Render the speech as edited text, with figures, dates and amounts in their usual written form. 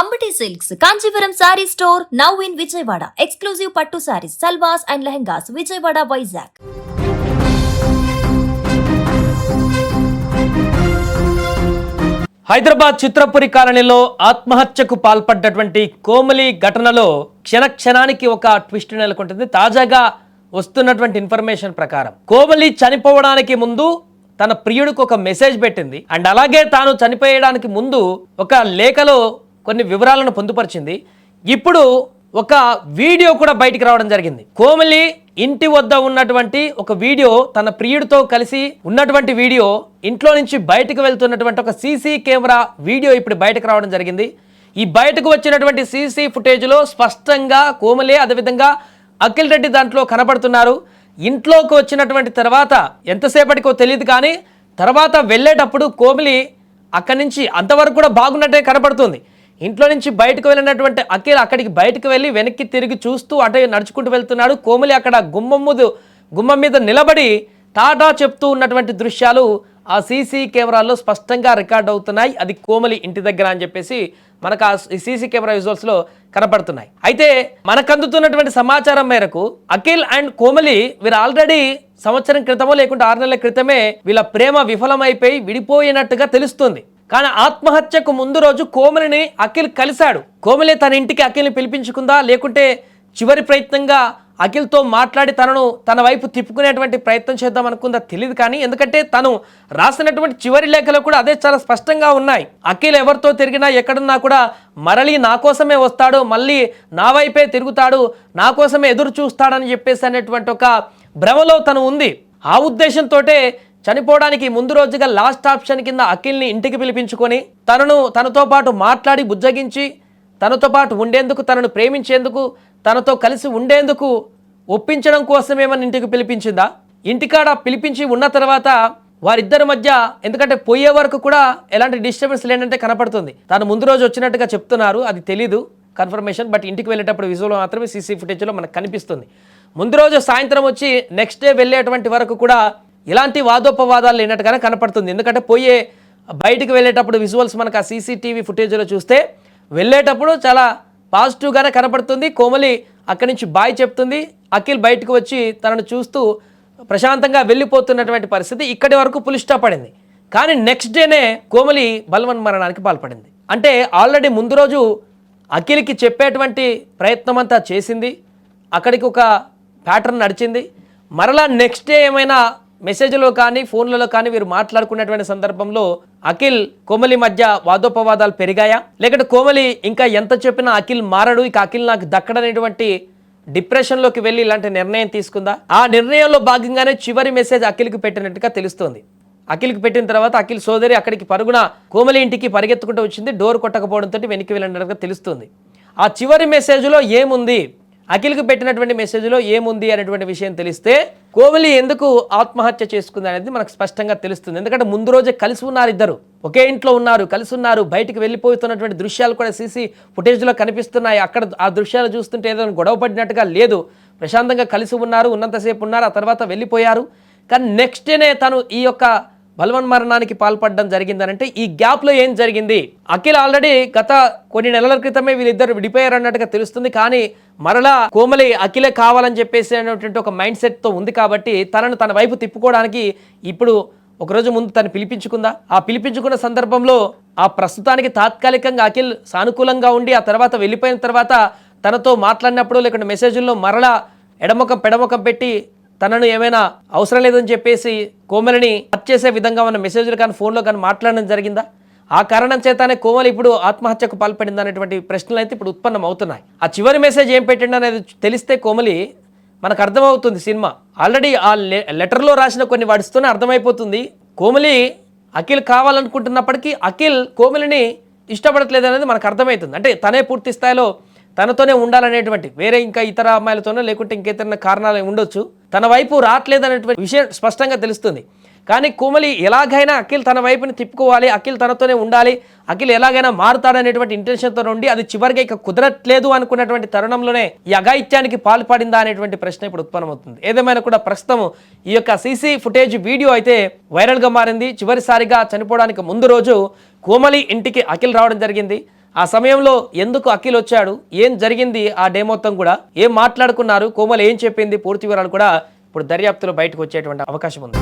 Ambati Silks, Kanchivaram Saree Store, now in Vijayawada. Exclusive Pattu Sarees, Salwas and Lehengas, Vijayawada, Vizag. Hyderabad Chitrapuri కాలనీలో ఆత్మహత్యకు పాల్పడ్డటువంటి కోమలి ఘటనలో క్షణానికి ఒక twist నెలకొంటుంది. తాజాగా వస్తున్నటువంటి ఇన్ఫర్మేషన్ ప్రకారం కోమలి చనిపోవడానికి ముందు తన ప్రియుడికి ఒక మెసేజ్ పెట్టింది అండ్ అలాగే తాను చనిపోయడానికి ముందు ఒక లేఖలో కొన్ని వివరాలను పొందుపరిచింది. ఇప్పుడు ఒక వీడియో కూడా బయటికి రావడం జరిగింది. కోమలి ఇంటి వద్ద ఉన్నటువంటి ఒక వీడియో, తన ప్రియుడితో కలిసి ఉన్నటువంటి వీడియో, ఇంట్లో నుంచి బయటకు వెళ్తున్నటువంటి ఒక సీసీ కెమెరా వీడియో ఇప్పుడు బయటకు రావడం జరిగింది. ఈ బయటకు వచ్చినటువంటి సీసీ ఫుటేజ్లో స్పష్టంగా కోమలి అదేవిధంగా అఖిల్ రెడ్డి దాంట్లో కనబడుతున్నారు. ఇంట్లోకి వచ్చినటువంటి తర్వాత ఎంతసేపటికో తెలియదు, కానీ తర్వాత వెళ్ళేటప్పుడు కోమలి అక్కడి నుంచి అంతవరకు కూడా బాగున్నట్టే కనబడుతుంది. ఇంట్లో నుంచి బయటకు వెళ్ళినటువంటి అఖిల్ అక్కడికి బయటకు వెళ్ళి వెనక్కి తిరిగి చూస్తూ అటే నడుచుకుంటూ వెళ్తున్నాడు. కోమలి అక్కడ గుమ్మం మీద నిలబడి టాటా చెప్తూ ఉన్నటువంటి దృశ్యాలు ఆ సీసీ కెమెరాల్లో స్పష్టంగా రికార్డ్ అవుతున్నాయి. అది కోమలి ఇంటి దగ్గర అని చెప్పేసి మనకు ఆ సీసీ కెమెరా విజువల్స్లో కనపడుతున్నాయి. అయితే మనకు అందుతున్నటువంటి సమాచారం మేరకు అఖిల్ అండ్ కోమలి వీరు ఆల్రెడీ సంవత్సరం క్రితమో లేకుంటే 6 నెలల క్రితమే వీళ్ళ ప్రేమ విఫలమైపోయి విడిపోయినట్టుగా తెలుస్తుంది. కానీ ఆత్మహత్యకు ముందు రోజు కోమలిని అఖిల్ కలిశాడు. కోమలి తన ఇంటికి అఖిల్ని పిలిపించుకుందా, లేకుంటే చివరి ప్రయత్నంగా అఖిల్తో మాట్లాడి తన వైపు తిప్పుకునేటువంటి ప్రయత్నం చేద్దాం అనుకుందా తెలియదు. కానీ ఎందుకంటే తను రాసినటువంటి చివరి లేఖలో కూడా అదే చాలా స్పష్టంగా ఉన్నాయి. అఖిల్ ఎవరితో తిరిగినా ఎక్కడున్నా కూడా మరలి నా కోసమే వస్తాడు, మళ్ళీ నా వైపే తిరుగుతాడు, నా కోసమే ఎదురు చూస్తాడని చెప్పేసి అనేటువంటి ఒక భ్రమలో తను ఉంది. ఆ ఉద్దేశంతో చనిపోవడానికి ముందు రోజుగా లాస్ట్ ఆప్షన్ కింద అఖిల్ని ఇంటికి పిలిపించుకొని తనతో పాటు మాట్లాడి బుజ్జగించి తనతో పాటు ఉండేందుకు, తనను ప్రేమించేందుకు, తనతో కలిసి ఉండేందుకు ఒప్పించడం కోసమేమని ఇంటికి పిలిపించిందా? ఇంటికాడ పిలిపించి ఉన్న తర్వాత వారిద్దరి మధ్య, ఎందుకంటే పోయే వరకు కూడా ఎలాంటి డిస్టర్బెన్స్ లేనంటే కనపడుతుంది. తను ముందు రోజు వచ్చినట్టుగా చెప్తున్నారు, అది తెలీదు కన్ఫర్మేషన్. బట్ ఇంటికి వెళ్ళేటప్పుడు విజువల్ మాత్రమే సీసీ ఫుటేజ్లో మనకు కనిపిస్తుంది. ముందు రోజు సాయంత్రం వచ్చి నెక్స్ట్ డే వెళ్ళేటువంటి వరకు కూడా ఇలాంటి వాదోపవాదాలు లేనట్టుగానే కనపడుతుంది. ఎందుకంటే బయటికి వెళ్ళేటప్పుడు విజువల్స్ మనకు ఆ సీసీటీవీ ఫుటేజ్లో చూస్తే వెళ్ళేటప్పుడు చాలా పాజిటివ్గానే కనపడుతుంది. కోమలి అక్కడి నుంచి బాయ్ చెప్తుంది, అఖిల్ బయటకు వచ్చి తనను చూస్తూ ప్రశాంతంగా వెళ్ళిపోతున్నటువంటి పరిస్థితి. ఇక్కడి వరకు పులి స్టాప్ పడింది. కానీ నెక్స్ట్ డేనే కోమలి బలవన్మరణానికి పాల్పడింది. అంటే ఆల్రెడీ ముందు రోజు అఖిల్కి చెప్పేటువంటి ప్రయత్నం అంతా చేసింది, అక్కడికి ఒక ప్యాటర్న్ నడిచింది. మరలా నెక్స్ట్ డే ఏమైనా మెసేజ్లో కానీ ఫోన్లలో కానీ వీరు మాట్లాడుకున్నటువంటి సందర్భంలో అఖిల్ కోమలి మధ్య వాదోపవాదాలు పెరిగాయా, లేకపోతే కోమలి ఇంకా ఎంత చెప్పినా అఖిల్ మారడు, ఇక అఖిల్ నాకు దక్కడనేటువంటి డిప్రెషన్లోకి వెళ్ళి ఇలాంటి నిర్ణయం తీసుకుందా? ఆ నిర్ణయంలో భాగంగానే చివరి మెసేజ్ అఖిల్కి పెట్టినట్టుగా తెలుస్తోంది. అఖిల్కి పెట్టిన తర్వాత అఖిల్ సోదరి అక్కడికి పరుగున కోమలి ఇంటికి పరిగెత్తుకుంటూ వచ్చింది. డోర్ కొట్టకపోవడంతో వెనక్కి వెళ్ళినట్టుగా తెలుస్తుంది. ఆ చివరి మెసేజ్లో ఏముంది, అఖిల్కి పెట్టినటువంటి మెసేజ్లో ఏముంది అనేటువంటి విషయం తెలిస్తే కోమలి ఎందుకు ఆత్మహత్య చేసుకుంది అనేది మనకు స్పష్టంగా తెలుస్తుంది. ఎందుకంటే ముందు రోజే కలిసి ఉన్నారు, ఇద్దరు ఒకే ఇంట్లో ఉన్నారు, కలిసి ఉన్నారు. బయటికి వెళ్ళిపోతున్నటువంటి దృశ్యాలు కూడా సీసీ ఫుటేజ్లో కనిపిస్తున్నాయి. అక్కడ ఆ దృశ్యాలు చూస్తుంటే ఏదైనా గొడవ పడినట్టుగా లేదు, ప్రశాంతంగా కలిసి ఉన్నారు, ఉన్నంతసేపు ఉన్నారు, ఆ తర్వాత వెళ్ళిపోయారు. కానీ నెక్స్ట్ డేనే తను ఈ యొక్క బలవన్మరణానికి పాల్పడడం జరిగిందనంటే ఈ గ్యాప్లో ఏం జరిగింది? అఖిల్ ఆల్రెడీ గత కొన్ని నెలల క్రితమే వీళ్ళిద్దరు విడిపోయారు అన్నట్టుగా తెలుస్తుంది. కానీ మరలా కోమలి అఖిలే కావాలని చెప్పేసి అనేటువంటి ఒక మైండ్ సెట్తో ఉంది. కాబట్టి తన వైపు తిప్పుకోవడానికి ఇప్పుడు ఒకరోజు ముందు తను పిలిపించుకుందా? ఆ పిలిపించుకున్న సందర్భంలో ఆ ప్రస్తుతానికి తాత్కాలికంగా అఖిల్ సానుకూలంగా ఉండి ఆ తర్వాత వెళ్ళిపోయిన తర్వాత తనతో మాట్లాడినప్పుడు లేకుంటే మెసేజ్ల్లో మరలా పెడముఖం పెట్టి తనను ఏమైనా అవసరం లేదని చెప్పేసి కోమలిని హత్య చేసే విధంగా ఉన్న మెసేజ్లు కానీ ఫోన్లో కానీ మాట్లాడడం జరిగిందా? ఆ కారణం చేతనే కోమలి ఇప్పుడు ఆత్మహత్యకు పాల్పడింది అనేటువంటి ప్రశ్నలు అయితే ఇప్పుడు ఉత్పన్నం అవుతున్నాయి. ఆ చివరి మెసేజ్ ఏం పెట్టిండు అనేది తెలిస్తే కోమలి మనకు అర్థమవుతుంది. సినిమా ఆల్రెడీ ఆ లెటర్లో రాసిన కొన్ని వర్డ్స్తోనే అర్థమైపోతుంది. కోమలి అఖిల్ కావాలనుకుంటున్నప్పటికీ అఖిల్ కోమలిని ఇష్టపడట్లేదు అనేది మనకు అర్థమవుతుంది. అంటే తనే పూర్తి స్థాయిలో తనతోనే ఉండాలనేటువంటి, వేరే ఇంకా ఇతర అమ్మాయిలతోనో లేకుంటే ఇంకేతర కారణాలు ఉండొచ్చు, తన వైపు రావట్లేదనేటువంటి విషయం స్పష్టంగా తెలుస్తుంది. కానీ కోమలి ఎలాగైనా అఖిల్ తన వైపుని తిప్పుకోవాలి, అఖిల్ తనతోనే ఉండాలి, అఖిల్ ఎలాగైనా మారుతాడనేటువంటి ఇంటెన్షన్తో ఉండి అది చివరిగా ఇక కుదరట్లేదు అనుకున్నటువంటి తరుణంలోనే ఈ అఘాయిత్యానికి పాల్పడిందా అనేటువంటి ప్రశ్న ఇప్పుడు ఉత్పన్నమవుతుంది. ఏదేమైనా కూడా ప్రస్తుతం ఈ యొక్క సీసీ ఫుటేజ్ వీడియో అయితే వైరల్గా మారింది. చివరిసారిగా చనిపోవడానికి ముందు రోజు కోమలి ఇంటికి అఖిల్ రావడం జరిగింది. ఆ సమయంలో ఎందుకు అఖిల్ వచ్చాడు, ఏం జరిగింది ఆ డే మొత్తం కూడా, ఏం మాట్లాడుకున్నారు, కోమల్ ఏం చెప్పింది, పూర్తి వివరాలు కూడా ఇప్పుడు దర్యాప్తులో బయటకు వచ్చేటువంటి అవకాశం ఉంది.